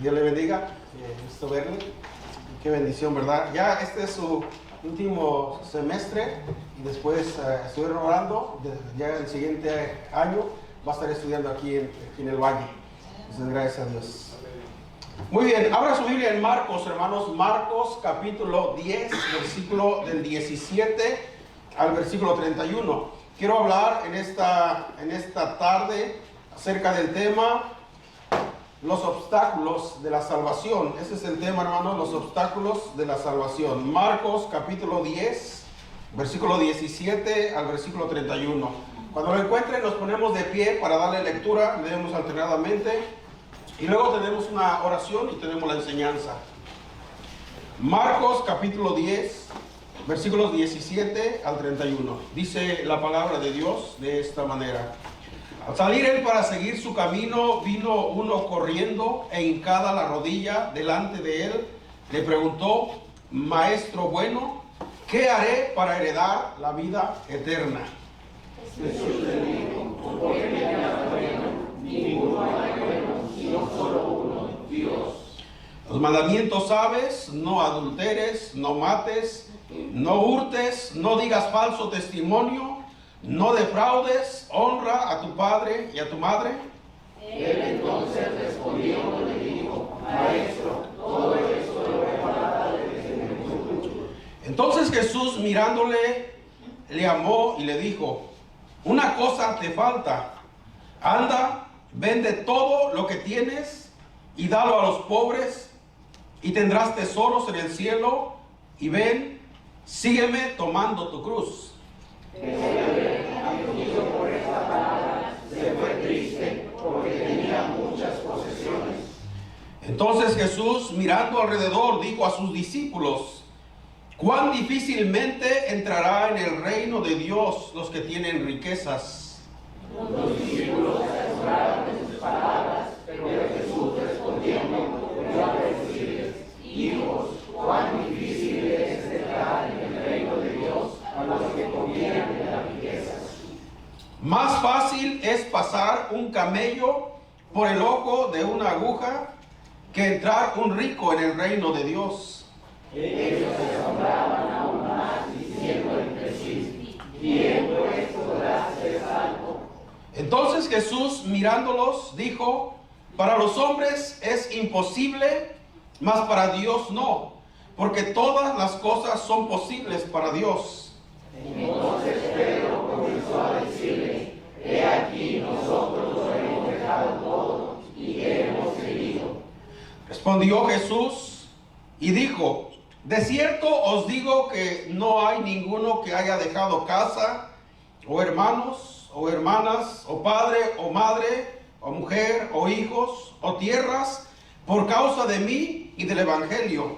Dios le bendiga. Gusto verle. Qué bendición, ¿verdad? Ya este es su último semestre y después estoy orando. Ya el siguiente año va a estar estudiando aquí en el Valle. Entonces, gracias a Dios. Muy bien, abra su Biblia en Marcos, hermanos. Marcos capítulo 10, versículo del 17 al versículo 31. Quiero hablar en esta tarde acerca del tema los obstáculos de la salvación. Ese es el tema, hermanos, los obstáculos de la salvación. Marcos capítulo 10, versículo 17 al versículo 31. Cuando lo encuentren nos ponemos de pie para darle lectura, leemos alternadamente y luego tenemos una oración y tenemos la enseñanza. Marcos capítulo 10, versículos 17 al 31. Dice la palabra de Dios de esta manera. Al salir él para seguir su camino, vino uno corriendo e hincada la rodilla delante de él. Le preguntó: Maestro bueno, ¿qué haré para heredar la vida eterna? Jesús le dijo: ¿por qué me llamas bueno? Ninguno hay bueno, sino solo uno, Dios. Los mandamientos sabes: no adulteres, no mates, no hurtes, no digas falso testimonio, no defraudes, honra a tu padre y a tu madre. Él entonces respondió y le dijo: Maestro, todo esto lo he guardado desde mi juventud. Entonces Jesús, mirándole, le amó y le dijo: una cosa te falta. Anda, vende todo lo que tienes y dalo a los pobres, y tendrás tesoros en el cielo. Y ven, sígueme tomando tu cruz. Afligido por esta palabra, se fue triste porque tenía muchas posesiones. Entonces Jesús, mirando alrededor, dijo a sus discípulos: cuán difícilmente entrará en el reino de Dios los que tienen riquezas. Los discípulos se asombraron de sus palabras, pero Jesús respondiendo, volvió a decirles: hijos, cuán difícil es entrar en el reino de Dios a los que confían en las riquezas. Más fácil es pasar un camello por el ojo de una aguja que entrar un rico en el reino de Dios. Ellos se asombraban aún más, diciendo entre sí: ¿quién pues podrá ser salvo? Entonces Jesús, mirándolos, dijo: para los hombres es imposible, mas para Dios no, porque todas las cosas son posibles para Dios. Entonces Pedro comenzó a decirle: he aquí, nosotros lo hemos dejado todo y te hemos seguido. Respondió Jesús y dijo: de cierto os digo que no hay ninguno que haya dejado casa, o hermanos, o hermanas, o padre, o madre, o mujer, o hijos, o tierras, por causa de mí y del Evangelio.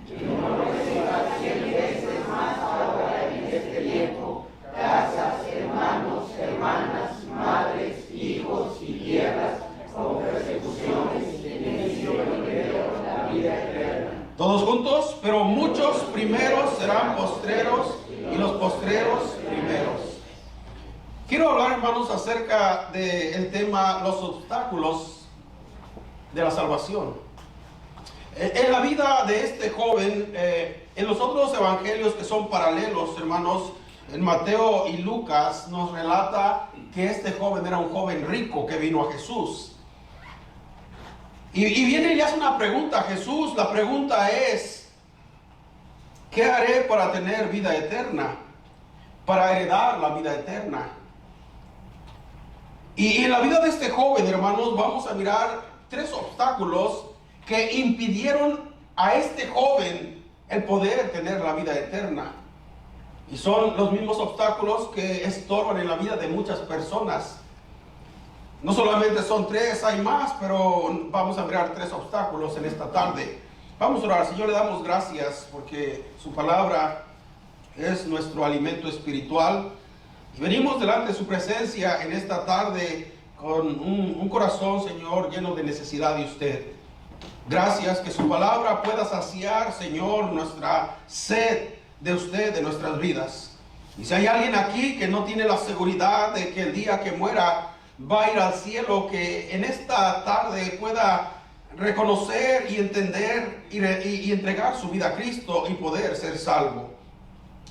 Y no recibas 100 veces más ahora en este tiempo, casas, hermanos, hermanas, madres, hijos y tierras, con persecuciones, inicio y medio la vida eterna. Todos juntos: pero muchos primeros serán postreros y los postreros primeros. Quiero hablar, hermanos, acerca del tema los obstáculos de la salvación. En la vida de este joven, en los otros evangelios que son paralelos, hermanos, en Mateo y Lucas nos relata que este joven era un joven rico que vino a Jesús. Y viene y hace una pregunta a Jesús. La pregunta es: ¿qué haré para tener vida eterna? Para heredar la vida eterna. Y en la vida de este joven, hermanos, vamos a mirar 3 obstáculos que impidieron a este joven el poder tener la vida eterna. Y son los mismos obstáculos que estorban en la vida de muchas personas. No solamente son 3, hay más, pero vamos a mirar 3 obstáculos en esta tarde. Vamos a orar. Señor, le damos gracias porque su palabra es nuestro alimento espiritual. Y venimos delante de su presencia en esta tarde con un corazón, Señor, lleno de necesidad de usted. Gracias que su palabra pueda saciar, Señor, nuestra sed de usted, de nuestras vidas. Y si hay alguien aquí que no tiene la seguridad de que el día que muera va a ir al cielo, que en esta tarde pueda reconocer y entender y entregar su vida a Cristo y poder ser salvo.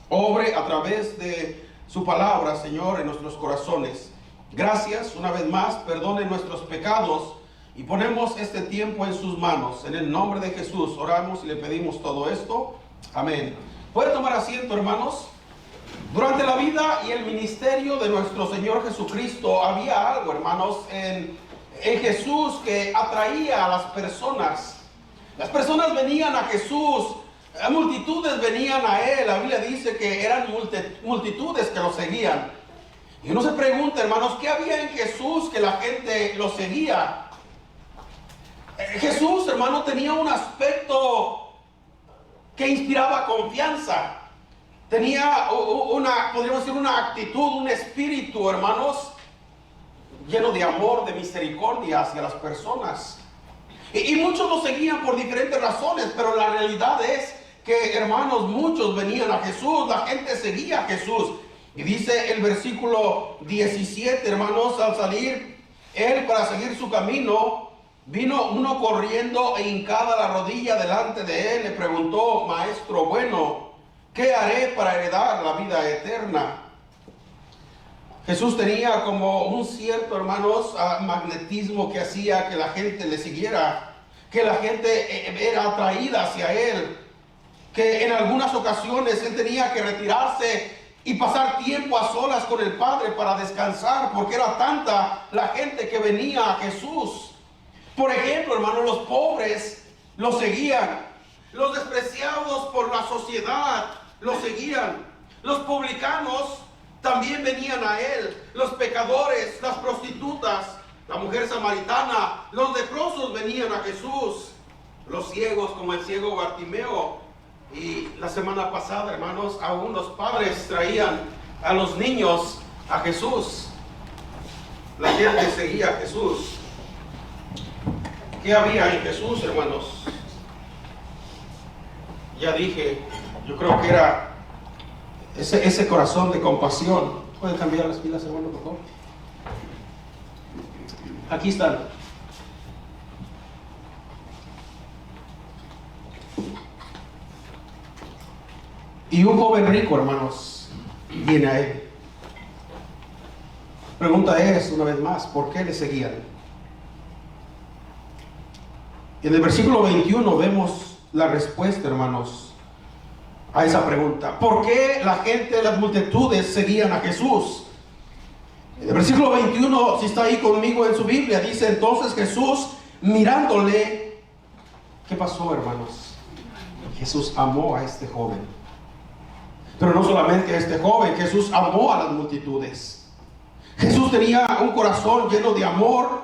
Obre a través de su palabra, Señor, en nuestros corazones. Gracias una vez más, perdone nuestros pecados y ponemos este tiempo en sus manos. En el nombre de Jesús oramos y le pedimos todo esto. Amén. ¿Puede tomar asiento, hermanos? Durante la vida y el ministerio de nuestro Señor Jesucristo había algo, hermanos, en Jesús que atraía a las personas. Las personas venían a Jesús, multitudes venían a Él. La Biblia dice que eran multitudes que lo seguían. Y uno se pregunta, hermanos, ¿qué había en Jesús que la gente lo seguía? Jesús, hermano, tenía un aspecto que inspiraba confianza. Tenía podríamos decir, una actitud, un espíritu, hermanos, lleno de amor, de misericordia hacia las personas. Y muchos lo seguían por diferentes razones, pero la realidad es que, hermanos, muchos venían a Jesús, la gente seguía a Jesús. Y dice el versículo 17, hermanos, al salir Él para seguir su camino, vino uno corriendo e hincada la rodilla delante de Él, le preguntó: Maestro bueno, ¿qué haré para heredar la vida eterna? Jesús tenía como un cierto, hermanos, magnetismo que hacía que la gente le siguiera, que la gente era atraída hacia Él, que en algunas ocasiones Él tenía que retirarse y pasar tiempo a solas con el Padre para descansar, porque era tanta la gente que venía a Jesús. Por ejemplo, hermanos, los pobres lo seguían, los despreciados por la sociedad lo seguían, los publicanos también venían a Él, los pecadores, las prostitutas, la mujer samaritana, los leprosos venían a Jesús, los ciegos como el ciego Bartimeo. Y la semana pasada, hermanos, aún los padres traían a los niños a Jesús. La gente seguía a Jesús. ¿Qué había en Jesús, hermanos? Ya dije, yo creo que era ese corazón de compasión. ¿Pueden cambiar las pilas, hermano, por favor? Aquí están. Y un joven rico, hermanos, viene a Él. Pregunta es, una vez más, ¿por qué le seguían? En el versículo 21 vemos la respuesta, hermanos, a esa pregunta. ¿Por qué la gente, las multitudes seguían a Jesús? En el versículo 21, si está ahí conmigo en su Biblia, dice: entonces Jesús, mirándole, ¿qué pasó, hermanos? Jesús amó a este joven. Pero no solamente a este joven, Jesús amó a las multitudes. Jesús tenía un corazón lleno de amor,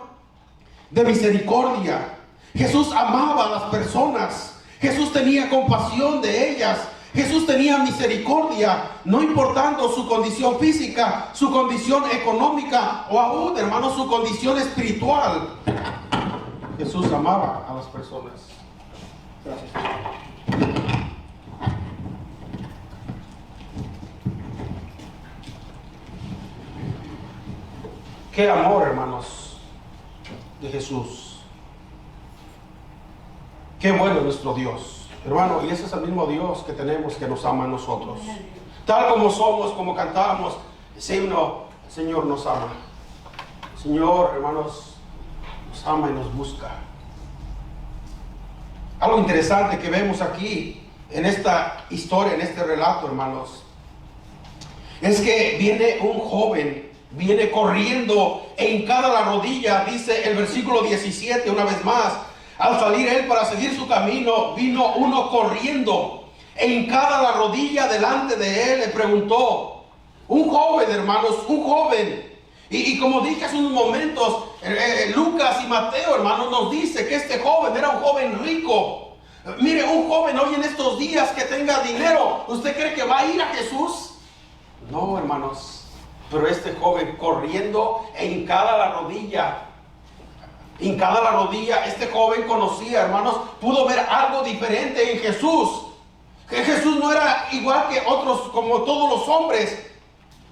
de misericordia. Jesús amaba a las personas. Jesús tenía compasión de ellas. Jesús tenía misericordia, no importando su condición física, su condición económica o aún, hermanos, su condición espiritual. Jesús amaba a las personas. Gracias. Qué amor, hermanos, de Jesús. Qué bueno es nuestro Dios. Hermano, y ese es el mismo Dios que tenemos, que nos ama a nosotros. Tal como somos, como cantamos, ese himno, el Señor nos ama. El Señor, hermanos, nos ama y nos busca. Algo interesante que vemos aquí, en esta historia, en este relato, hermanos, es que viene un joven, viene corriendo e hincada la rodilla, dice el versículo 17 una vez más. Al salir Él para seguir su camino, vino uno corriendo e hincada la rodilla delante de Él, le preguntó. Un joven, hermanos, un joven. Y como dije hace unos momentos, Lucas y Mateo, hermanos, nos dice que este joven era un joven rico. Mire, un joven hoy en estos días que tenga dinero, ¿usted cree que va a ir a Jesús? No, hermanos. Pero este joven corriendo e hincada la rodilla, este joven conocía, hermanos, pudo ver algo diferente en Jesús. Que Jesús no era igual que otros, como todos los hombres,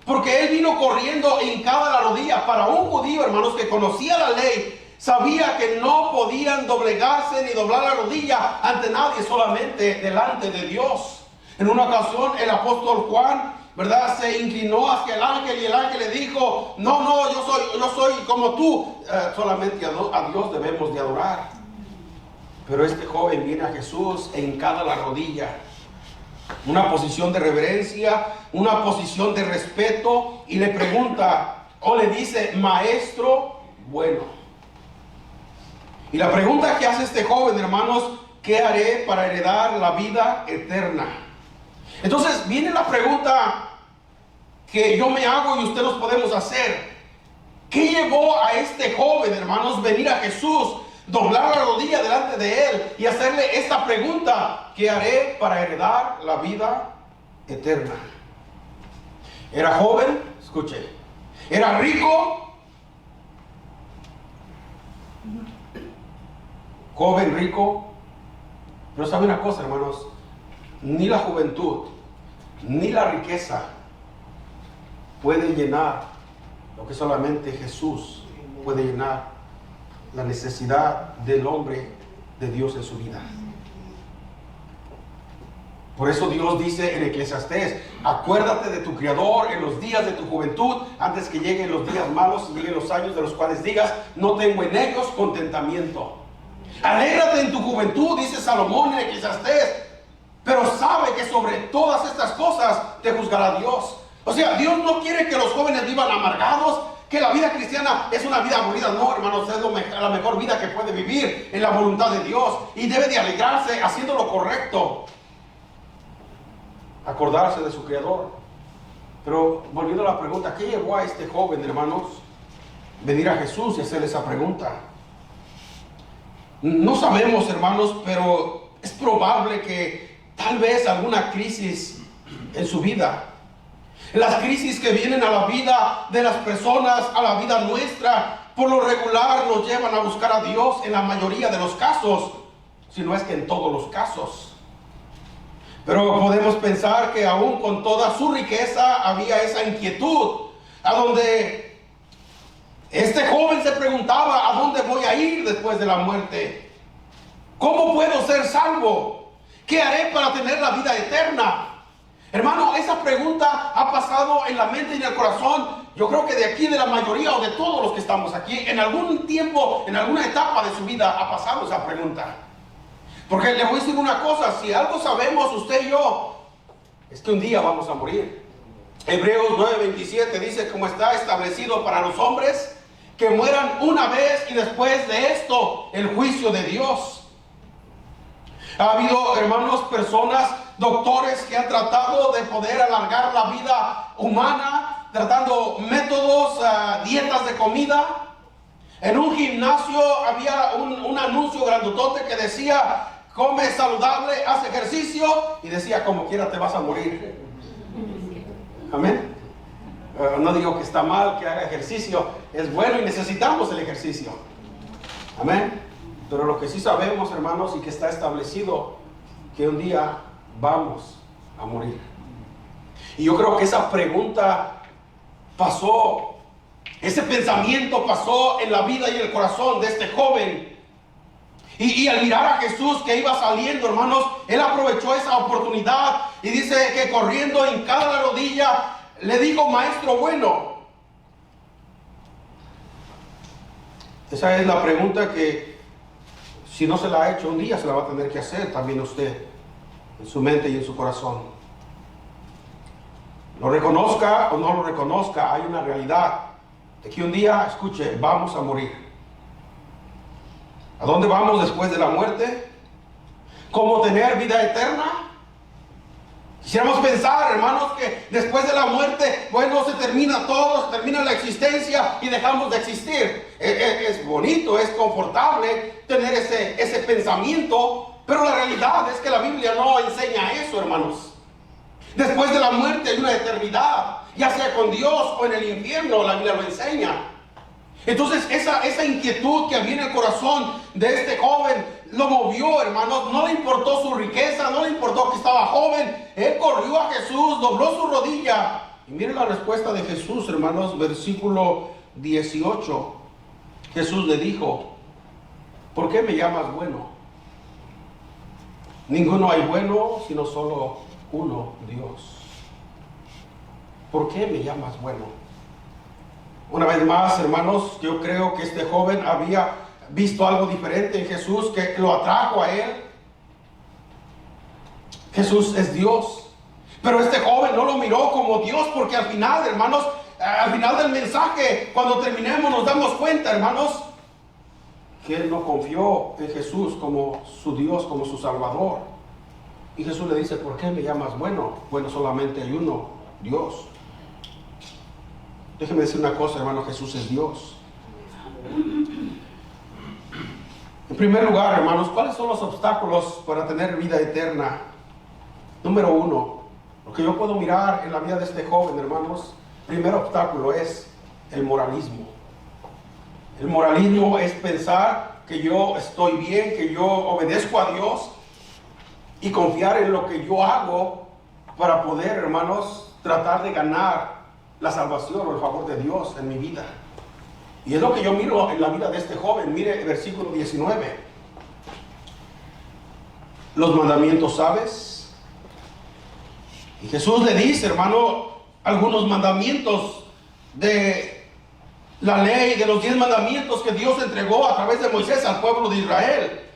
porque Él vino corriendo e hincada la rodilla. Para un judío, hermanos, que conocía la ley, Sabía que no podían doblegarse ni doblar la rodilla ante nadie, solamente delante de Dios. En una ocasión el apóstol Juan, ¿verdad?, se inclinó hacia el ángel y el ángel le dijo: no, yo soy como tú. Solamente a Dios debemos de adorar. Pero este joven viene a Jesús e hincada la rodilla. Una posición de reverencia, una posición de respeto, y le pregunta o le dice: maestro bueno. Y la pregunta que hace este joven, hermanos: ¿qué haré para heredar la vida eterna? Entonces viene la pregunta que yo me hago y ustedes nos podemos hacer. ¿Qué llevó a este joven, hermanos, venir a Jesús, doblar la rodilla delante de él y hacerle esta pregunta: ¿qué haré para heredar la vida eterna? Era joven, escuche, era rico, joven, rico, pero sabe una cosa, hermanos: ni la juventud, ni la riqueza puede llenar lo que solamente Jesús puede llenar, la necesidad del hombre de Dios en su vida. Por eso Dios dice en Eclesiastés: acuérdate de tu Creador en los días de tu juventud, antes que lleguen los días malos y lleguen los años de los cuales digas: no tengo en ellos contentamiento. Alégrate en tu juventud, dice Salomón en Eclesiastés, pero sabe que sobre todas estas cosas te juzgará Dios. O sea, Dios no quiere que los jóvenes vivan amargados, que la vida cristiana es una vida aburrida. No, hermanos, es la mejor vida que puede vivir en la voluntad de Dios, y debe de alegrarse haciendo lo correcto, acordarse de su Creador. Pero volviendo a la pregunta: ¿qué llevó a este joven, hermanos, venir a Jesús y hacerle esa pregunta? No sabemos, hermanos, pero es probable que tal vez alguna crisis en su vida. Las crisis que vienen a la vida de las personas, a la vida nuestra, por lo regular nos llevan a buscar a Dios en la mayoría de los casos, si no es que en todos los casos. Pero podemos pensar que aún con toda su riqueza había esa inquietud, a donde este joven se preguntaba: ¿a dónde voy a ir después de la muerte? ¿Cómo puedo ser salvo? ¿Qué haré para tener la vida eterna? Hermano, esa pregunta ha pasado en la mente y en el corazón, yo creo que de aquí, de la mayoría o de todos los que estamos aquí, en algún tiempo, en alguna etapa de su vida ha pasado esa pregunta. Porque le voy a decir una cosa: si algo sabemos usted y yo, es que un día vamos a morir. Hebreos 9:27 dice: como está establecido para los hombres que mueran una vez, y después de esto el juicio de Dios. Ha habido, hermanos, personas, doctores, que han tratado de poder alargar la vida humana, tratando métodos, dietas de comida. En un gimnasio había un anuncio grandotote que decía: come saludable, haz ejercicio, y decía: como quiera te vas a morir. Amén. No digo que está mal que haga ejercicio, es bueno y necesitamos el ejercicio. Amén. Pero lo que sí sabemos, hermanos, y que está establecido, que un día vamos a morir. Y yo creo que esa pregunta pasó, ese pensamiento pasó en la vida y en el corazón de este joven. Y al mirar a Jesús que iba saliendo, hermanos, él aprovechó esa oportunidad y dice que corriendo, hincada la rodilla, le dijo: maestro bueno. Esa es la pregunta que, si no se la ha hecho un día, se la va a tener que hacer también usted, en su mente y en su corazón. Lo reconozca o no lo reconozca, hay una realidad de que un día, escuche, vamos a morir. ¿A dónde vamos después de la muerte? ¿Cómo tener vida eterna? Quisiéramos pensar, hermanos, que después de la muerte, bueno, se termina todo, se termina la existencia y dejamos de existir. Es bonito, es confortable tener ese pensamiento, pero la realidad es que la Biblia no enseña eso, hermanos. Después de la muerte hay una eternidad, ya sea con Dios o en el infierno, la Biblia lo enseña. Entonces esa inquietud que había en el corazón de este joven lo movió, hermanos. No le importó su riqueza, no le importó que estaba joven. Él corrió a Jesús, dobló su rodilla. Y miren la respuesta de Jesús, hermanos, versículo 18. Jesús le dijo: ¿por qué me llamas bueno? Ninguno hay bueno, sino solo uno, Dios. ¿Por qué me llamas bueno? Una vez más, hermanos, yo creo que este joven había visto algo diferente en Jesús que lo atrajo a él. Jesús es Dios. Pero este joven no lo miró como Dios, porque al final, hermanos, al final del mensaje, cuando terminemos, nos damos cuenta, hermanos, que él no confió en Jesús como su Dios, como su Salvador. Y Jesús le dice, ¿por qué me llamas bueno? Bueno, solamente hay uno, Dios. Déjeme decir una cosa, hermano, Jesús es Dios. En primer lugar, hermanos, ¿cuáles son los obstáculos para tener vida eterna? Número uno, lo que yo puedo mirar en la vida de este joven, hermanos, primer obstáculo es el moralismo. El moralismo es pensar que yo estoy bien, que yo obedezco a Dios y confiar en lo que yo hago para poder, hermanos, tratar de ganar la salvación o el favor de Dios en mi vida. Y es lo que yo miro en la vida de este joven. Mire el versículo 19. Los mandamientos sabes. Y Jesús le dice, hermano, algunos mandamientos de la ley, de los 10 mandamientos que Dios entregó a través de Moisés al pueblo de Israel.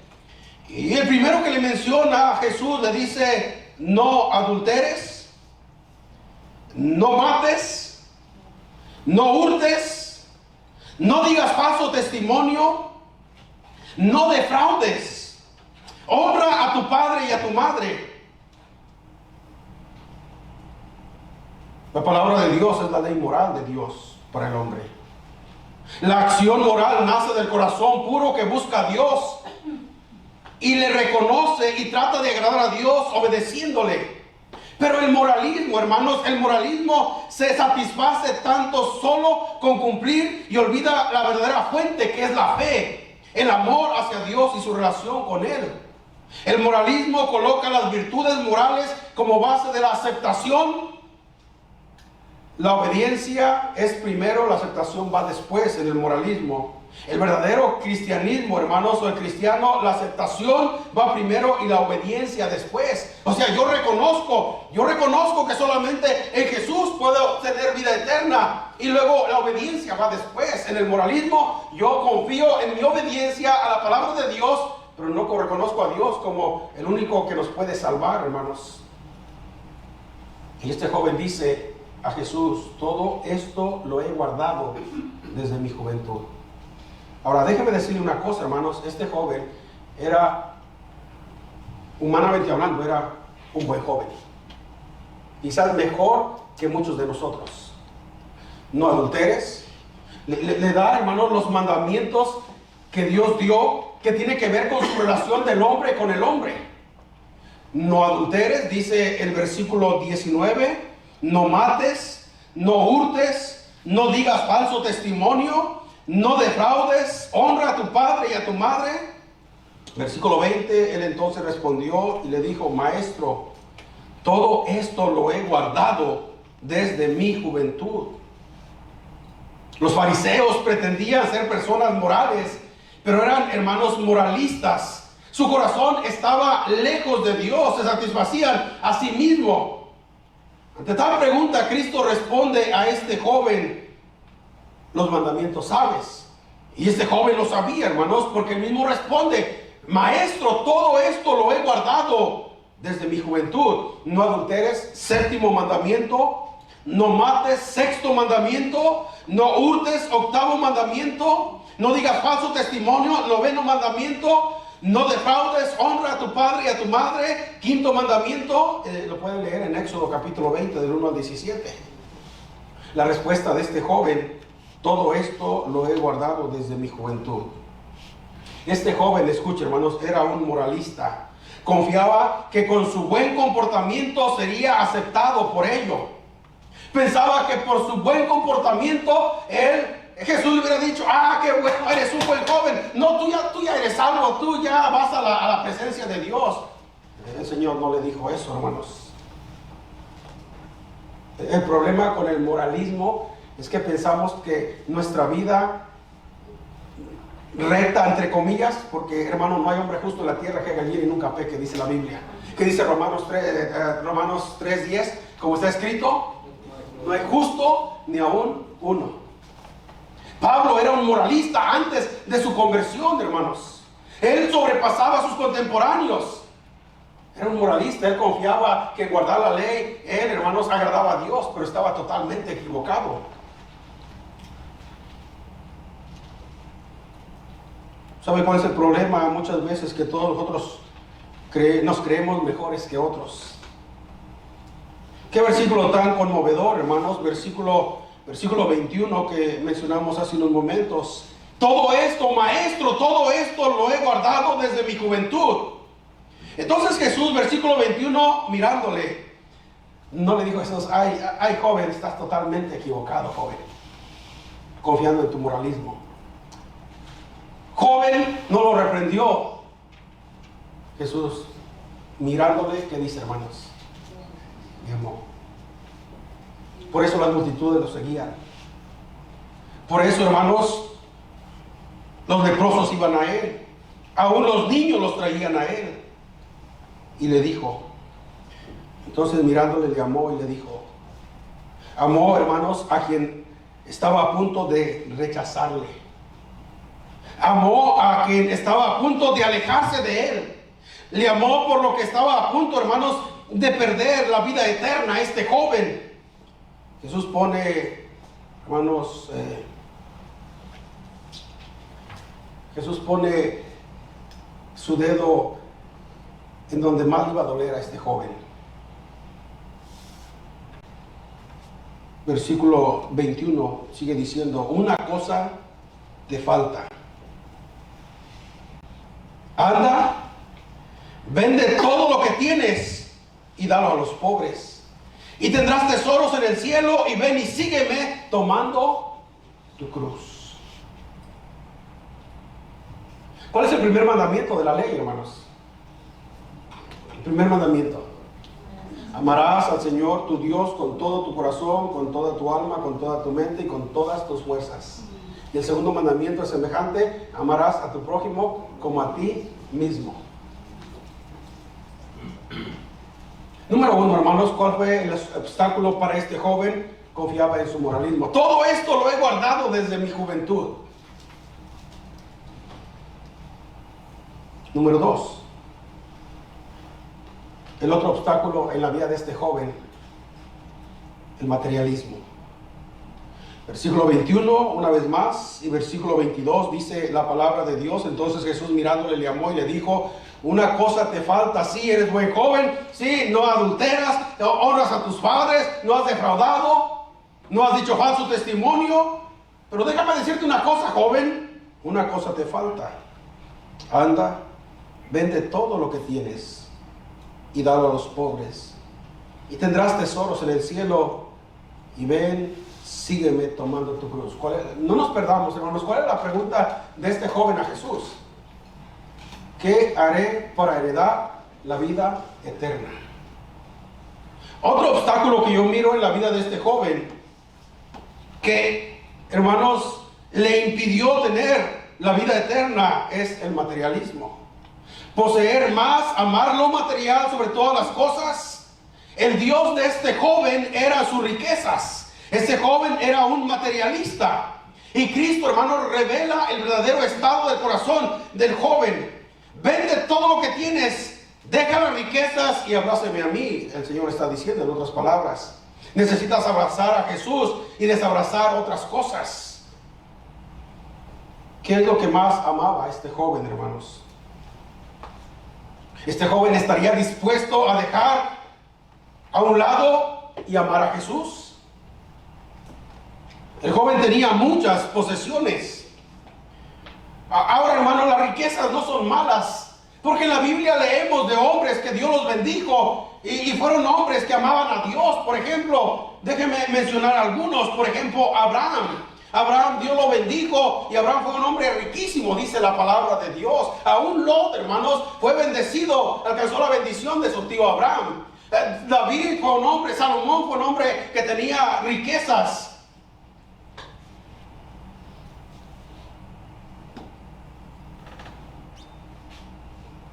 Y el primero que le menciona a Jesús le dice, no adulteres, no mates, no hurtes, no digas falso testimonio, no defraudes, honra a tu padre y a tu madre. La palabra de Dios es la ley moral de Dios para el hombre. La acción moral nace del corazón puro que busca a Dios y le reconoce y trata de agradar a Dios obedeciéndole. Pero el moralismo, hermanos, el moralismo se satisface tanto solo con cumplir y olvida la verdadera fuente, que es la fe, el amor hacia Dios y su relación con Él. El moralismo coloca las virtudes morales como base de la aceptación. La obediencia es primero, la aceptación va después en el moralismo. El verdadero cristianismo, hermanos, o el cristiano, la aceptación va primero y la obediencia después. O sea, yo reconozco que solamente en Jesús puedo tener vida eterna y luego la obediencia va después. En el moralismo, yo confío en mi obediencia a la palabra de Dios, pero no reconozco a Dios como el único que nos puede salvar, hermanos. Y este joven dice a Jesús, todo esto lo he guardado desde mi juventud. Ahora, déjeme decirle una cosa, hermanos. Este joven era, humanamente hablando, era un buen joven. Quizás mejor que muchos de nosotros. No adulteres. Le da, hermanos, los mandamientos que Dios dio, que tiene que ver con su relación del hombre con el hombre. No adulteres, dice el versículo 19. No mates, no hurtes, no digas falso testimonio, no defraudes, honra a tu padre y a tu madre. Versículo 20, él entonces respondió y le dijo, maestro, todo esto lo he guardado desde mi juventud. Los fariseos pretendían ser personas morales, pero eran hermanos moralistas. Su corazón estaba lejos de Dios, se satisfacían a sí mismos. Ante tal pregunta, Cristo responde a este joven, los mandamientos sabes. Y este joven lo sabía, hermanos, porque él mismo responde, maestro, todo esto lo he guardado desde mi juventud. No adulteres, séptimo mandamiento. No mates, sexto mandamiento. No hurtes, octavo mandamiento. No digas falso testimonio, noveno mandamiento. No defraudes, honra a tu padre y a tu madre. Quinto mandamiento, lo pueden leer en Éxodo capítulo 20 del 1 al 17. La respuesta de este joven, todo esto lo he guardado desde mi juventud. Este joven, escuche, hermanos, era un moralista. Confiaba que con su buen comportamiento sería aceptado por ello. Pensaba que por su buen comportamiento Jesús le hubiera dicho, qué bueno, eres un buen joven. No, tú ya eres salvo, tú ya vas a la presencia de Dios. El Señor no le dijo eso, hermanos. El problema con el moralismo es que pensamos que nuestra vida recta, entre comillas, porque hermano, no hay hombre justo en la tierra que haga bien y nunca peque, dice la Biblia. ¿Qué dice Romanos 3:10? Como está escrito, no hay justo ni aún uno. Pablo era un moralista antes de su conversión, hermanos. Él sobrepasaba a sus contemporáneos. Era un moralista, él confiaba que guardar la ley, él, hermanos, agradaba a Dios, pero estaba totalmente equivocado. ¿Sabe cuál es el problema? Muchas veces que todos nosotros nos creemos mejores que otros. Qué versículo tan conmovedor, hermanos. Versículo 21 que mencionamos hace unos momentos. Todo esto, maestro, todo esto lo he guardado desde mi juventud. Entonces Jesús, versículo 21, mirándole, no le dijo a Jesús, ay joven, estás totalmente equivocado, joven, confiando en tu moralismo. Joven, no lo reprendió. Jesús, mirándole, ¿qué dice, hermanos? Me amó. Por eso las multitudes lo seguían. Por eso, hermanos, los leprosos iban a él. Aún los niños los traían a él. Y le dijo, entonces mirándole le amó y le dijo, amó, hermanos, a quien estaba a punto de rechazarle. Amó a quien estaba a punto de alejarse de él. Le amó por lo que estaba a punto, hermanos, de perder la vida eterna, este joven. Jesús pone, hermanos, Jesús pone su dedo en donde más iba a doler a este joven. Versículo 21 sigue diciendo, una cosa te falta. Anda, vende todo lo que tienes y dalo a los pobres. Y tendrás tesoros en el cielo, y ven y sígueme tomando tu cruz. ¿Cuál es el primer mandamiento de la ley, hermanos? El primer mandamiento. Amarás al Señor tu Dios con todo tu corazón, con toda tu alma, con toda tu mente y con todas tus fuerzas. Y el segundo mandamiento es semejante, amarás a tu prójimo como a ti mismo. Número 1, hermanos, ¿cuál fue el obstáculo para este joven? Confiaba en su moralismo. Todo esto lo he guardado desde mi juventud. Número 2, el otro obstáculo en la vida de este joven, el materialismo. Versículo 21, una vez más, y versículo 22 dice la palabra de Dios. Entonces Jesús mirándole le amó y le dijo, una cosa te falta, sí, eres buen joven, sí, no adulteras, honras a tus padres, no has defraudado, no has dicho falso testimonio, pero déjame decirte una cosa, joven, una cosa te falta. Anda, vende todo lo que tienes y dalo a los pobres, y tendrás tesoros en el cielo, y ven, sígueme tomando tu cruz. No nos perdamos, hermanos. ¿Cuál es la pregunta de este joven a Jesús? ¿Qué haré para heredar la vida eterna? Otro obstáculo que yo miro en la vida de este joven, que, hermanos, le impidió tener la vida eterna, es el materialismo. Poseer más, amar lo material sobre todas las cosas. El Dios de este joven era sus riquezas. Este joven era un materialista. Y Cristo, hermano, revela el verdadero estado del corazón del joven. Vende todo lo que tienes, deja las riquezas y abrázame a mí. El Señor está diciendo en otras palabras. Necesitas abrazar a Jesús y desabrazar otras cosas. ¿Qué es lo que más amaba a este joven, hermanos? Este joven estaría dispuesto a dejar a un lado y amar a Jesús. El joven tenía muchas posesiones. Ahora, hermano, las riquezas no son malas, porque en la Biblia leemos de hombres que Dios los bendijo y fueron hombres que amaban a Dios. Por ejemplo, déjenme mencionar algunos. Por ejemplo, Abraham, Dios lo bendijo y Abraham fue un hombre riquísimo, dice la palabra de Dios. Aún Lot, hermanos, fue bendecido, alcanzó la bendición de su tío Abraham. David fue un hombre, Salomón fue un hombre que tenía riquezas.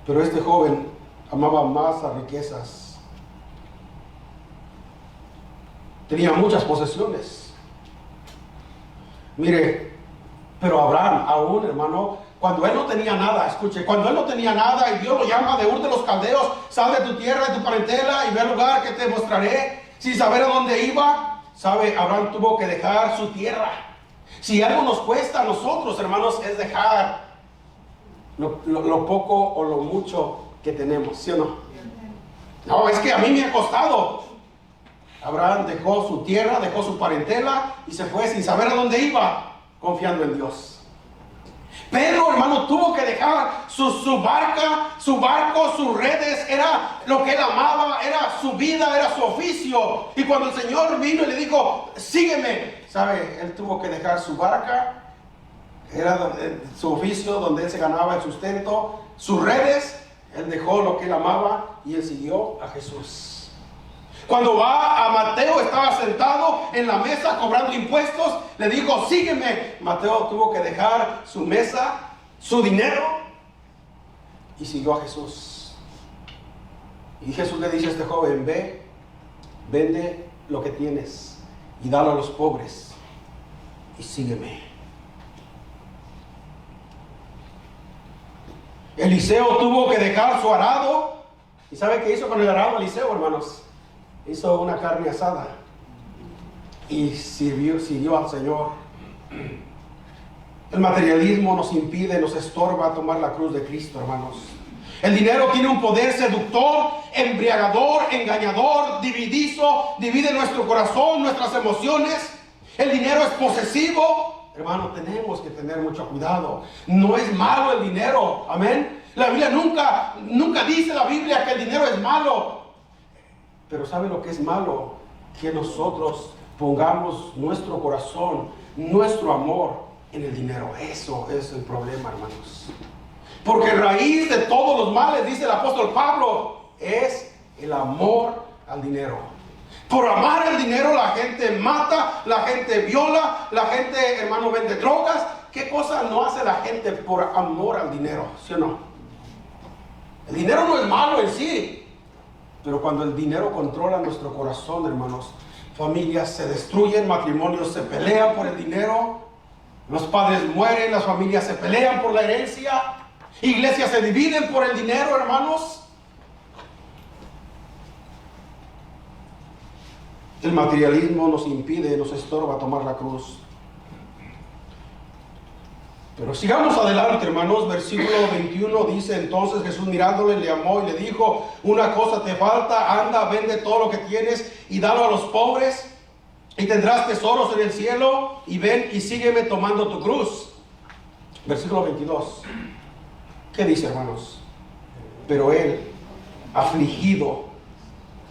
Pero este joven amaba más las riquezas. Tenía muchas posesiones. Mire, pero Abraham, aún, hermano, cuando él no tenía nada, escuche, cuando él no tenía nada y Dios lo llama de Ur de los Caldeos, sal de tu tierra, de tu parentela y ve al lugar que te mostraré, sin saber a dónde iba, sabe, Abraham tuvo que dejar su tierra. Si algo nos cuesta a nosotros, hermanos, es dejar lo poco o lo mucho que tenemos, ¿sí o no? No, es que a mí me ha costado. Abraham dejó su tierra, dejó su parentela y se fue sin saber a dónde iba, confiando en Dios. Pedro, hermano, tuvo que dejar su barca, su barco, sus redes. Era lo que él amaba, era su vida, era su oficio. Y cuando el Señor vino y le dijo, sígueme, ¿sabe? Él tuvo que dejar su barca, era su oficio donde él se ganaba el sustento, sus redes. Él dejó lo que él amaba y él siguió a Jesús. Cuando va a Mateo, estaba sentado en la mesa cobrando impuestos, le dijo, sígueme. Mateo tuvo que dejar su mesa, su dinero, y siguió a Jesús. Y Jesús le dice a este joven, ve, vende lo que tienes y dalo a los pobres y sígueme. Eliseo tuvo que dejar su arado. ¿Y sabe qué hizo con el arado Eliseo, hermanos? Hizo una carne asada y siguió al Señor. El materialismo nos impide, nos estorba tomar la cruz de Cristo, hermanos. El dinero tiene un poder seductor, embriagador, engañador, dividizo, divide nuestro corazón, nuestras emociones. El dinero es posesivo. Hermano, tenemos que tener mucho cuidado. No es malo el dinero, amén. La Biblia nunca dice la Biblia que el dinero es malo. Pero ¿sabe lo que es malo? Que nosotros pongamos nuestro corazón, nuestro amor en el dinero. Eso es el problema, hermanos. Porque raíz de todos los males, dice el apóstol Pablo, es el amor al dinero. Por amar el dinero la gente mata, la gente viola, la gente, hermano, vende drogas. ¿Qué cosa no hace la gente por amor al dinero? ¿Sí o no? El dinero no es malo en sí. Pero cuando el dinero controla nuestro corazón, hermanos, familias se destruyen, matrimonios se pelean por el dinero, los padres mueren, las familias se pelean por la herencia, iglesias se dividen por el dinero, hermanos. El materialismo nos impide, nos estorba tomar la cruz. Pero sigamos adelante, hermanos. Versículo 21 dice, entonces Jesús mirándole le amó y le dijo, una cosa te falta, anda, vende todo lo que tienes y dalo a los pobres y tendrás tesoros en el cielo, y ven y sígueme tomando tu cruz. Versículo 22. ¿Qué dice, hermanos? Pero él, afligido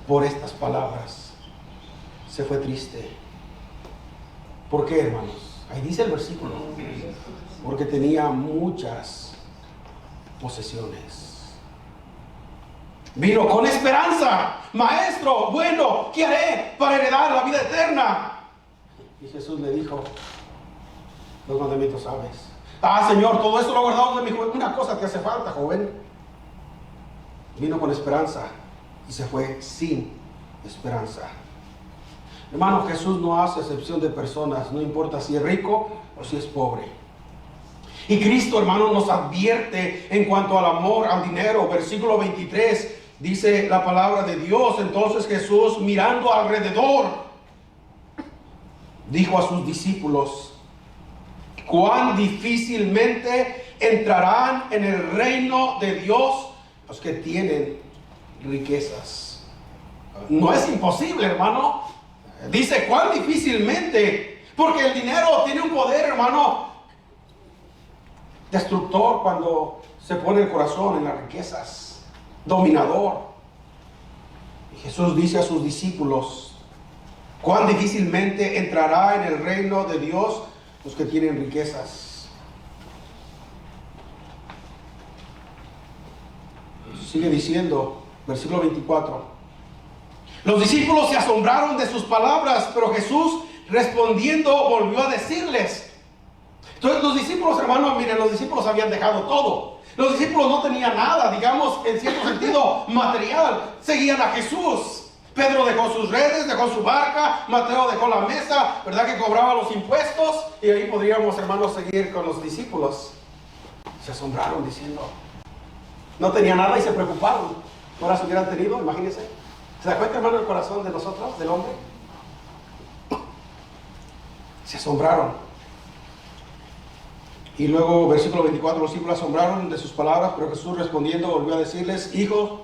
por estas palabras, se fue triste. ¿Por qué, hermanos? Ahí dice el versículo. Porque tenía muchas posesiones. Vino con esperanza. Maestro, bueno, ¿qué haré para heredar la vida eterna? Y Jesús le dijo, los mandamientos sabes. Señor, todo esto lo he guardado de mi juventud. Una cosa te hace falta, joven. Vino con esperanza y se fue sin esperanza. Hermano, Jesús no hace excepción de personas, no importa si es rico o si es pobre. Y Cristo, hermano, nos advierte en cuanto al amor al dinero. Versículo 23 dice la palabra de Dios. Entonces Jesús, mirando alrededor, dijo a sus discípulos, cuán difícilmente entrarán en el reino de Dios los que tienen riquezas. No es imposible, hermano. Dice cuán difícilmente, porque el dinero tiene un poder, hermano, destructor cuando se pone el corazón en las riquezas, dominador. Y Jesús dice a sus discípulos, cuán difícilmente entrará en el reino de Dios los que tienen riquezas. Sigue diciendo, versículo 24. Los discípulos se asombraron de sus palabras, pero Jesús respondiendo volvió a decirles. Entonces los discípulos, hermanos, miren, los discípulos habían dejado todo. Los discípulos no tenían nada, digamos, en cierto sentido material. Seguían a Jesús. Pedro dejó sus redes, dejó su barca, Mateo dejó la mesa, ¿verdad? Que cobraba los impuestos. Y ahí podríamos, hermanos, seguir con los discípulos. Se asombraron diciendo, no tenía nada y se preocuparon. Ahora se hubieran tenido, imagínense. ¿Se da cuenta, hermano, el corazón de nosotros, del hombre? Se asombraron. Y luego, versículo 24, los discípulos asombraron de sus palabras, pero Jesús respondiendo volvió a decirles, hijos,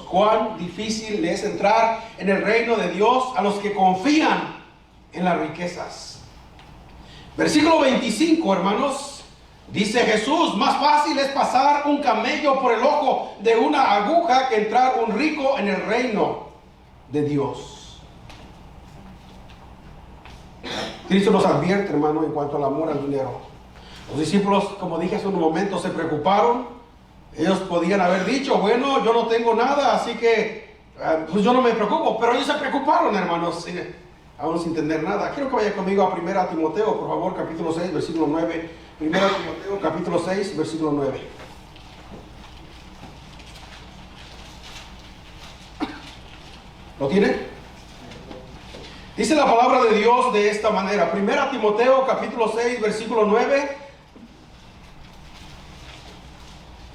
cuán difícil es entrar en el reino de Dios a los que confían en las riquezas. Versículo 25, hermanos, dice Jesús, más fácil es pasar un camello por el ojo de una aguja que entrar un rico en el reino de Dios. Cristo nos advierte, hermano, en cuanto al amor al dinero. Los discípulos, como dije hace un momento, se preocuparon. Ellos podían haber dicho, bueno, yo no tengo nada, así que pues yo no me preocupo. Pero ellos se preocuparon, hermanos, aún sin entender nada. Quiero que vaya conmigo a 1 Timoteo, por favor, capítulo 6, versículo 9. 1 Timoteo, capítulo 6, versículo 9. ¿Lo tiene? Dice la palabra de Dios de esta manera. 1 Timoteo, capítulo 6, versículo 9.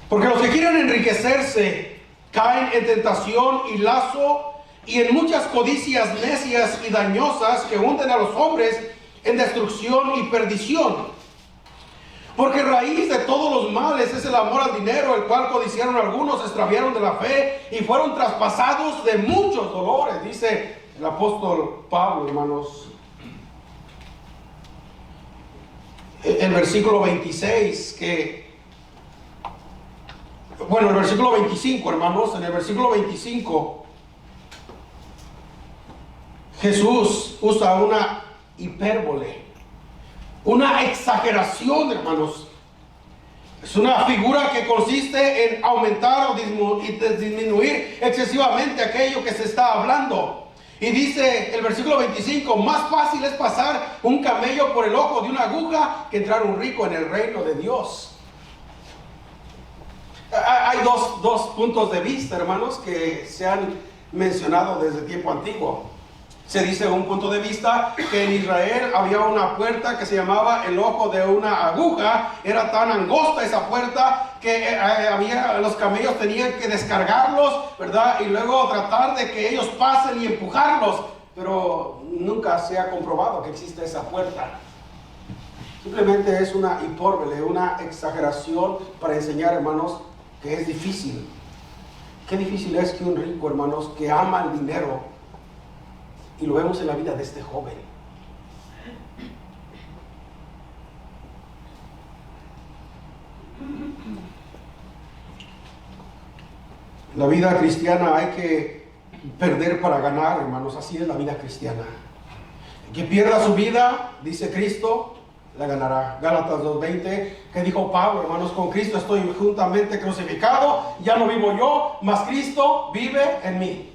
Porque los que quieren enriquecerse caen en tentación y lazo y en muchas codicias necias y dañosas que hunden a los hombres en destrucción y perdición. Porque raíz de todos los males es el amor al dinero, el cual codiciaron algunos, extraviaron de la fe y fueron traspasados de muchos dolores, dice el apóstol Pablo, hermanos. El versículo 26 el versículo 25, hermanos, en el versículo 25 Jesús usa una hipérbole, una exageración, hermanos. Es una figura que consiste en aumentar o disminuir excesivamente aquello que se está hablando. Y dice el versículo 25, más fácil es pasar un camello por el ojo de una aguja que entrar un rico en el reino de Dios. Hay dos puntos de vista, hermanos, que se han mencionado desde tiempo antiguo. Se dice un punto de vista que en Israel había una puerta que se llamaba el ojo de una aguja. Era tan angosta esa puerta que los camellos tenían que descargarlos, ¿verdad? Y luego tratar de que ellos pasen y empujarlos. Pero nunca se ha comprobado que existe esa puerta. Simplemente es una hipérbole, una exageración para enseñar, hermanos, que es difícil. Qué difícil es que un rico, hermanos, que ama el dinero, y lo vemos en la vida de este joven. La vida cristiana hay que perder para ganar, hermanos. Así es la vida cristiana. El que pierda su vida, dice Cristo, la ganará. Gálatas 2:20, que dijo Pablo, hermanos, con Cristo estoy juntamente crucificado, ya no vivo yo, mas Cristo vive en mí.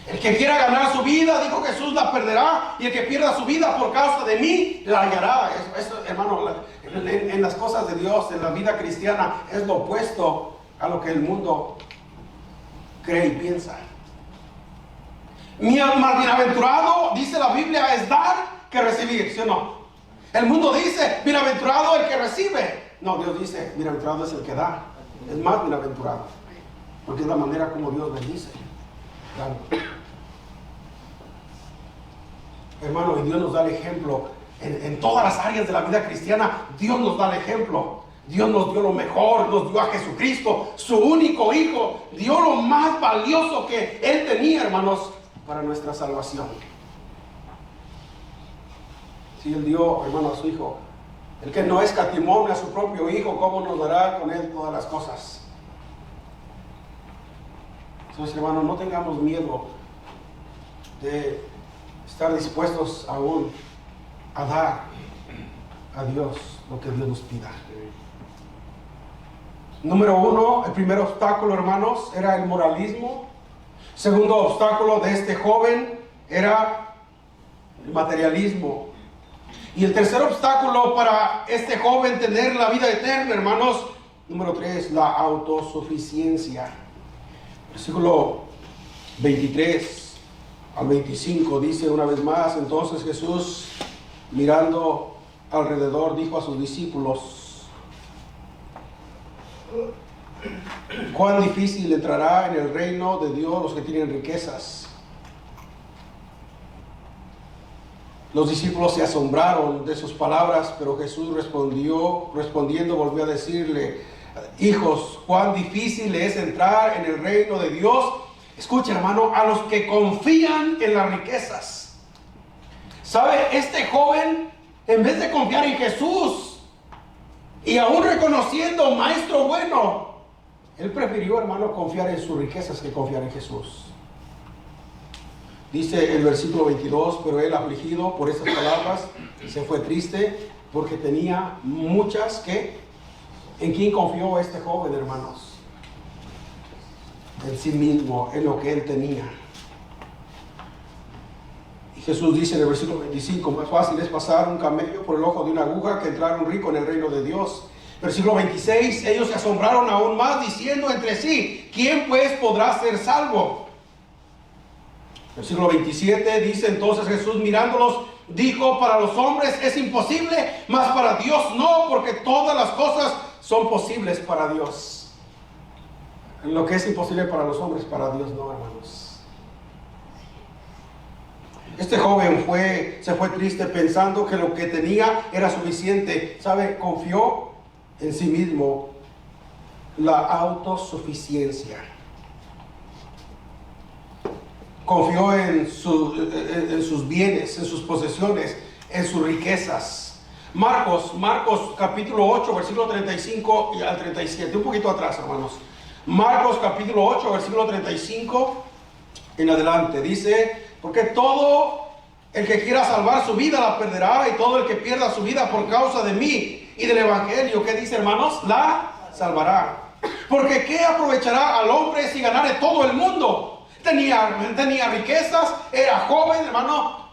El que quiera ganar su vida, dijo Jesús, la perderá, y el que pierda su vida por causa de mí, la hallará. Eso, hermano, en las cosas de Dios, en la vida cristiana, es lo opuesto a lo que el mundo cree y piensa. Más bienaventurado, dice la Biblia, es dar que recibir, ¿sí o no? El mundo dice, bienaventurado el que recibe. No, Dios dice, bienaventurado es el que da. Es más bienaventurado, porque es la manera como Dios bendice. Claro. Hermano, y Dios nos da el ejemplo en todas las áreas de la vida cristiana. Dios nos da el ejemplo. Dios nos dio lo mejor, nos dio a Jesucristo, su único hijo. Dio lo más valioso que Él tenía, hermanos, para nuestra salvación. Si Él dio, hermano, a su hijo, el que no escatimó a su propio hijo, ¿cómo nos dará con Él todas las cosas? Entonces, hermano, no tengamos miedo de estar dispuestos aún a dar a Dios lo que Dios nos pida. Número 1, el primer obstáculo, hermanos, era el moralismo. Segundo obstáculo de este joven era el materialismo. Y el tercer obstáculo para este joven tener la vida eterna, hermanos, Número 3, la autosuficiencia. Versículo 23 al 25 dice una vez más: entonces Jesús, mirando alrededor, dijo a sus discípulos: cuán difícil entrará en el reino de Dios los que tienen riquezas. Los discípulos se asombraron de sus palabras, pero Jesús respondiendo volvió a decirle: hijos, cuán difícil es entrar en el reino de Dios. Escucha, hermano, a los que confían en las riquezas. ¿Sabe? Este joven, en vez de confiar en Jesús y aún reconociendo maestro bueno, él prefirió, hermano, confiar en sus riquezas que confiar en Jesús. Dice el versículo 22, pero él, afligido por estas palabras, se fue triste porque tenía muchas que... ¿En quién confió este joven, hermanos? En sí mismo, en lo que él tenía. Y Jesús dice en el versículo 25, más fácil es pasar un camello por el ojo de una aguja que entrar un rico en el reino de Dios. Versículo 26, ellos se asombraron aún más, diciendo entre sí: ¿quién pues podrá ser salvo? Versículo 27 dice: entonces Jesús, mirándolos, dijo: para los hombres es imposible, mas para Dios no, porque todas las cosas son posibles para Dios. Lo que es imposible para los hombres, para Dios no, hermanos. Este joven se fue triste pensando que lo que tenía era suficiente. ¿Sabe? Confió en sí mismo, la autosuficiencia. Confió en sus bienes, en sus posesiones, en sus riquezas. Marcos capítulo 8, versículo 35 y al 37. Un poquito atrás, hermanos. Marcos capítulo 8, versículo 35 en adelante. Dice: porque todo el que quiera salvar su vida la perderá, y todo el que pierda su vida por causa de mí y del evangelio, ¿qué dice, hermanos? La salvará. Porque ¿qué aprovechará al hombre si ganare todo el mundo? Tenía riquezas, era joven, hermano.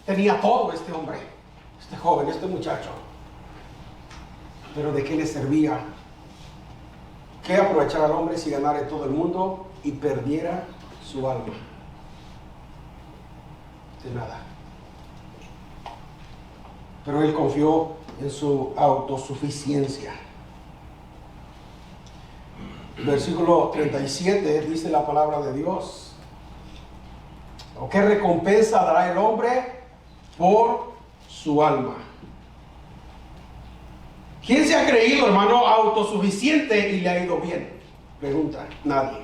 Tenía todo este hombre, este joven, este muchacho. Pero ¿de qué le servía? ¿Qué aprovechar al hombre si ganara todo el mundo y perdiera su alma? De nada. Pero él confió en su autosuficiencia. Versículo 37 dice la palabra de Dios: ¿o qué recompensa dará el hombre por su alma? ¿Quién se ha creído, hermano, autosuficiente y le ha ido bien? Pregunta. Nadie.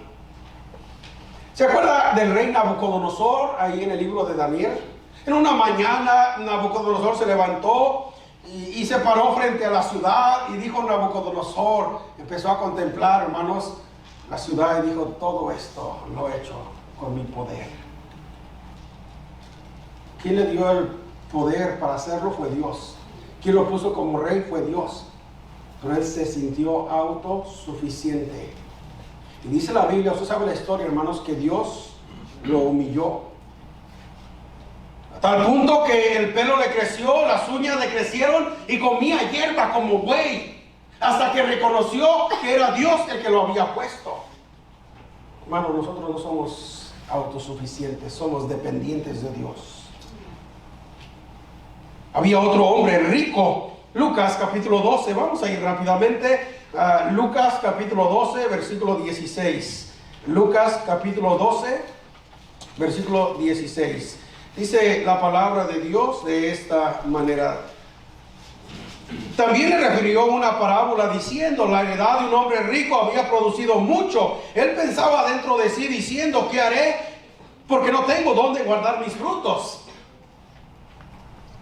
¿Se acuerda del rey Nabucodonosor ahí en el libro de Daniel? En una mañana Nabucodonosor se levantó y se paró frente a la ciudad y dijo Nabucodonosor, empezó a contemplar, hermanos, la ciudad y dijo: todo esto lo he hecho con mi poder. ¿Quién le dio el poder para hacerlo? Fue Dios. ¿Quién lo puso como rey? Fue Dios. Pero él se sintió autosuficiente. Y dice la Biblia, usted sabe la historia, hermanos, que Dios lo humilló. A tal punto que el pelo le creció, las uñas le crecieron y comía hierba como buey. Hasta que reconoció que era Dios el que lo había puesto. Hermanos, nosotros no somos autosuficientes, somos dependientes de Dios. Había otro hombre rico, Lucas capítulo 12, vamos a ir rápidamente a Lucas capítulo 12, versículo 16. Lucas capítulo 12, versículo 16. Dice la palabra de Dios de esta manera: también le refirió una parábola diciendo: la heredad de un hombre rico había producido mucho. Él pensaba dentro de sí diciendo: ¿qué haré? Porque no tengo dónde guardar mis frutos.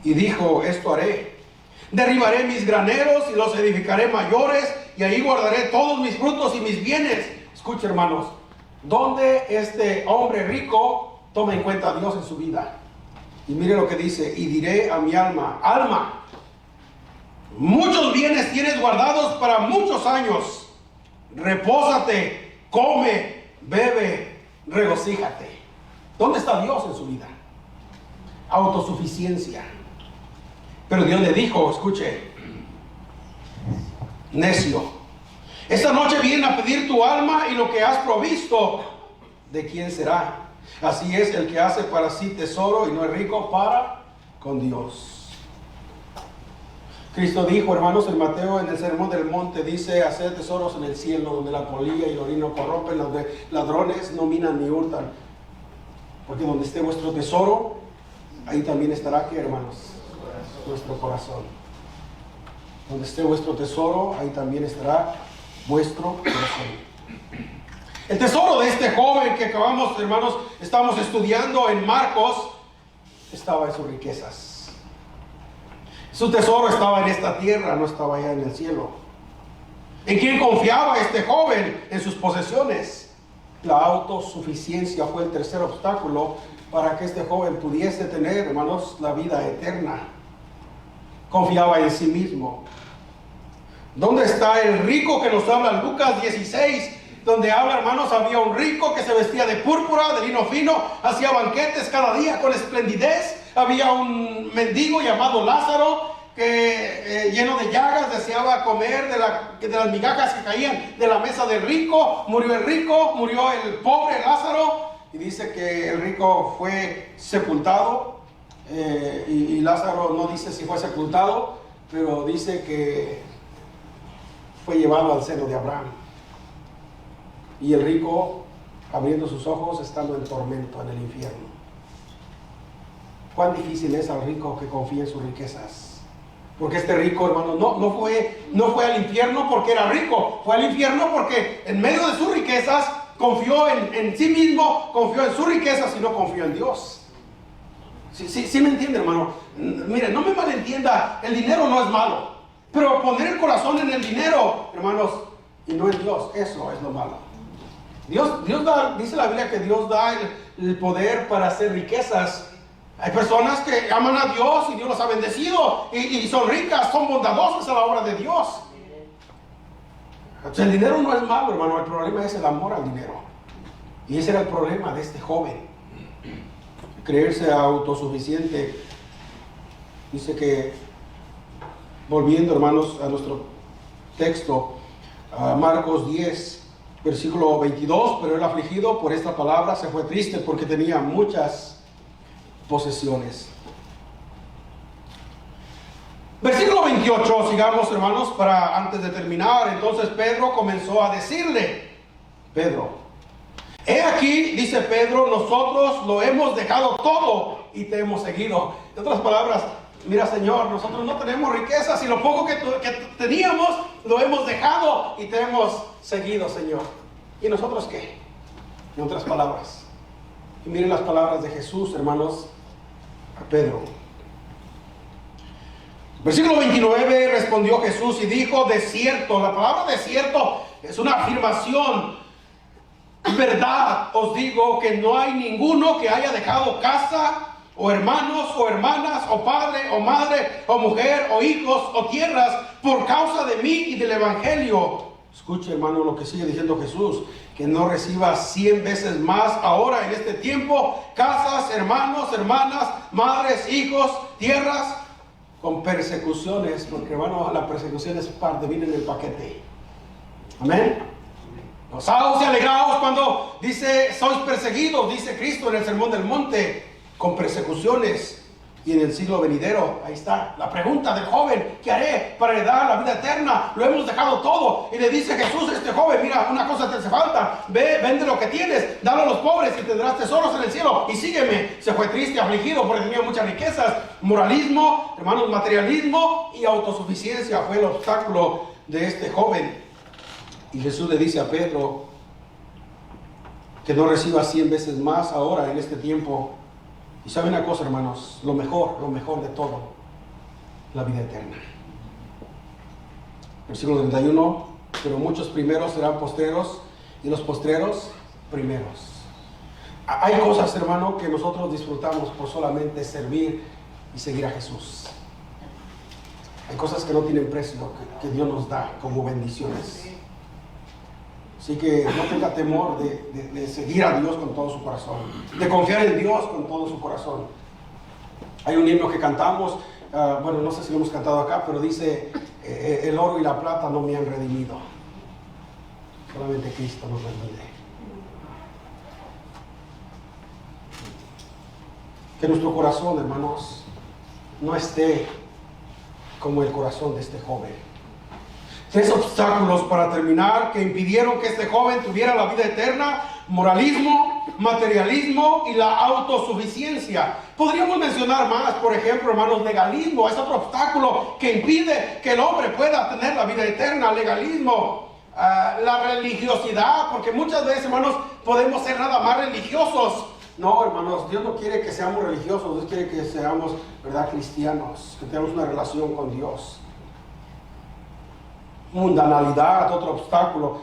Y dijo: esto haré: derribaré mis graneros y los edificaré mayores, y ahí guardaré todos mis frutos y mis bienes. Escuche, hermanos, donde este hombre rico toma en cuenta a Dios en su vida. Y mire lo que dice: y diré a mi alma: alma, muchos bienes tienes guardados para muchos años. Repósate, come, bebe, regocíjate. ¿Dónde está Dios en su vida? Autosuficiencia. Pero Dios le dijo, escuche, necio, Esta noche vienen a pedir tu alma y lo que has provisto, ¿de quién será? Así es el que hace para sí tesoro y no es rico para con Dios. Cristo dijo, hermanos, en Mateo, en el Sermón del Monte, dice, haced tesoros en el cielo, donde la polilla y el orino corrompen, donde ladrones no minan ni hurtan. Porque donde esté vuestro tesoro, ahí también estará, ¿qué, hermanos? Nuestro corazón. Donde esté vuestro tesoro, ahí también estará vuestro corazón. El tesoro de este joven que acabamos, hermanos, estamos estudiando en Marcos, estaba en sus riquezas. Su tesoro estaba en esta tierra, no estaba allá en el cielo. ¿En quién confiaba este joven? En sus posesiones. La autosuficiencia fue el tercer obstáculo para que este joven pudiese tener, hermanos, la vida eterna. Confiaba en sí mismo. ¿Dónde está el rico que nos habla Lucas 16? Donde habla, hermanos, había un rico que se vestía de púrpura, de lino fino, hacía banquetes cada día con esplendidez. Había un mendigo llamado Lázaro que lleno de llagas deseaba comer de las migajas que caían de la mesa del rico. Murió el pobre Lázaro, y dice que el rico fue sepultado, y Lázaro no dice si fue sepultado, pero dice que fue llevado al seno de Abraham. Y el rico, abriendo sus ojos, estando en tormento en el infierno. Cuán difícil es al rico que confía en sus riquezas. Porque este rico, hermano, no fue al infierno porque era rico. Fue al infierno porque en medio de sus riquezas confió en sí mismo, confió en sus riquezas y no confió en Dios. Sí me entiende, hermano. Mire, no me malentienda, el dinero no es malo. Pero poner el corazón en el dinero, hermanos, y no en Dios, eso es lo malo. Dios da, dice la Biblia que Dios da el poder para hacer riquezas. Hay personas que aman a Dios y Dios los ha bendecido y son ricas, son bondadosas a la obra de Dios. El dinero no es malo, hermano, el problema es el amor al dinero. Y ese era el problema de este joven. Creerse autosuficiente. Dice que, volviendo, hermanos, a nuestro texto, a Marcos 10, versículo 22, pero el afligido por esta palabra se fue triste porque tenía muchas posesiones. Versículo 28, sigamos, hermanos, para antes de terminar. Entonces Pedro comenzó a decirle, Pedro, he aquí, dice Pedro, nosotros lo hemos dejado todo y te hemos seguido. En otras palabras, mira, Señor, nosotros no tenemos riquezas y lo poco que teníamos lo hemos dejado y te hemos seguido, Señor. ¿Y nosotros qué? En otras palabras. Y miren las palabras de Jesús, hermanos, a Pedro. Versículo 29, respondió Jesús y dijo, desierto. La palabra desierto es una afirmación. Verdad os digo que no hay ninguno que haya dejado casa, o hermanos, o hermanas, o padre, o madre, o mujer, o hijos, o tierras, por causa de mí y del Evangelio. Escuche, hermano, lo que sigue diciendo Jesús, que no reciba 100 veces más ahora en este tiempo, casas, hermanos, hermanas, madres, hijos, tierras, con persecuciones, porque, hermano, la persecución es parte, viene en el paquete. Amén. Gozaos y alegraos cuando dice, sois perseguidos, dice Cristo en el Sermón del Monte, con persecuciones. Y en el siglo venidero, ahí está la pregunta del joven, ¿qué haré para heredar la vida eterna? Lo hemos dejado todo. Y le dice Jesús a este joven, mira, una cosa te hace falta, ve, vende lo que tienes, dalo a los pobres y tendrás tesoros en el cielo y sígueme. Se fue triste, afligido porque tenía muchas riquezas. Moralismo, hermanos, materialismo y autosuficiencia fue el obstáculo de este joven. Y Jesús le dice a Pedro que no reciba 100 veces más ahora en este tiempo. Y saben una cosa, hermanos, lo mejor de todo, la vida eterna. Versículo 31, pero muchos primeros serán postreros y los postreros primeros. Hay cosas, hermano, que nosotros disfrutamos por solamente servir y seguir a Jesús. Hay cosas que no tienen precio, que Dios nos da como bendiciones. Así que no tenga temor de seguir a Dios con todo su corazón, de confiar en Dios con todo su corazón. Hay un himno que cantamos, bueno, no sé si lo hemos cantado acá, pero dice, el oro y la plata no me han redimido. Solamente Cristo nos bendiga. Que nuestro corazón, hermanos, no esté como el corazón de este joven. 3 obstáculos para terminar que impidieron que este joven tuviera la vida eterna: moralismo, materialismo y la autosuficiencia. Podríamos mencionar más, por ejemplo, hermanos, legalismo. Es otro obstáculo que impide que el hombre pueda tener la vida eterna. Legalismo, la religiosidad, porque muchas veces, hermanos, podemos ser nada más religiosos. No, hermanos, Dios no quiere que seamos religiosos, Dios quiere que seamos, ¿verdad?, cristianos, que tengamos una relación con Dios. Mundanalidad, otro obstáculo.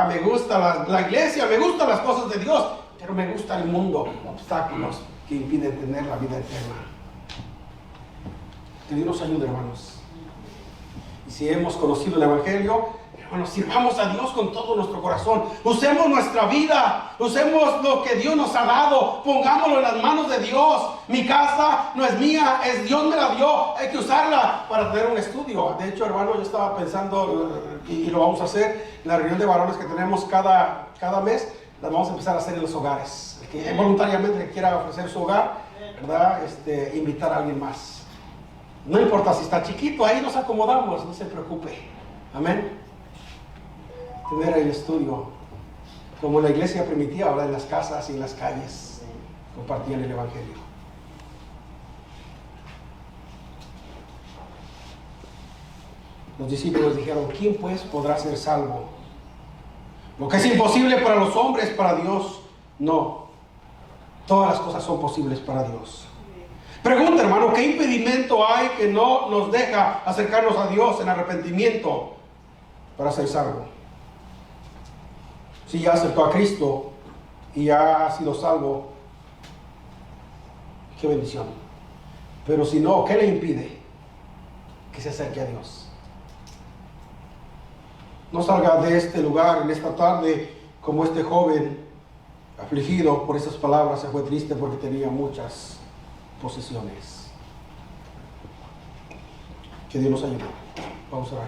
Me gusta la iglesia, me gustan las cosas de Dios, pero me gusta el mundo. Obstáculos que impiden tener la vida eterna. Que Dios nos ayude, hermanos. Y si hemos conocido el Evangelio, hermanos, sirvamos a Dios con todo nuestro corazón. Usemos nuestra vida, usemos lo que Dios nos ha dado, pongámoslo en las manos de Dios. Mi casa no es mía, es Dios me la dio. Hay que usarla para tener un estudio. De hecho, hermano, yo estaba pensando, y lo vamos a hacer, la reunión de varones que tenemos cada mes, la vamos a empezar a hacer en los hogares. El que voluntariamente quiera ofrecer su hogar, ¿verdad?, invitar a alguien más. No importa si está chiquito, ahí nos acomodamos, no se preocupe. Amén. Tener el estudio, como la iglesia primitiva, ahora en las casas y en las calles, compartían el Evangelio. Los discípulos dijeron: ¿quién pues podrá ser salvo? Lo que es imposible para los hombres, para Dios no. Todas las cosas son posibles para Dios. Pregunta, hermano, ¿qué impedimento hay que no nos deja acercarnos a Dios en arrepentimiento para ser salvo? Si ya aceptó a Cristo y ya ha sido salvo, qué bendición. Pero si no, ¿qué le impide que se acerque a Dios? No salga de este lugar en esta tarde como este joven afligido por esas palabras. Se fue triste porque tenía muchas posesiones. Que Dios nos ayude. Vamos a orar.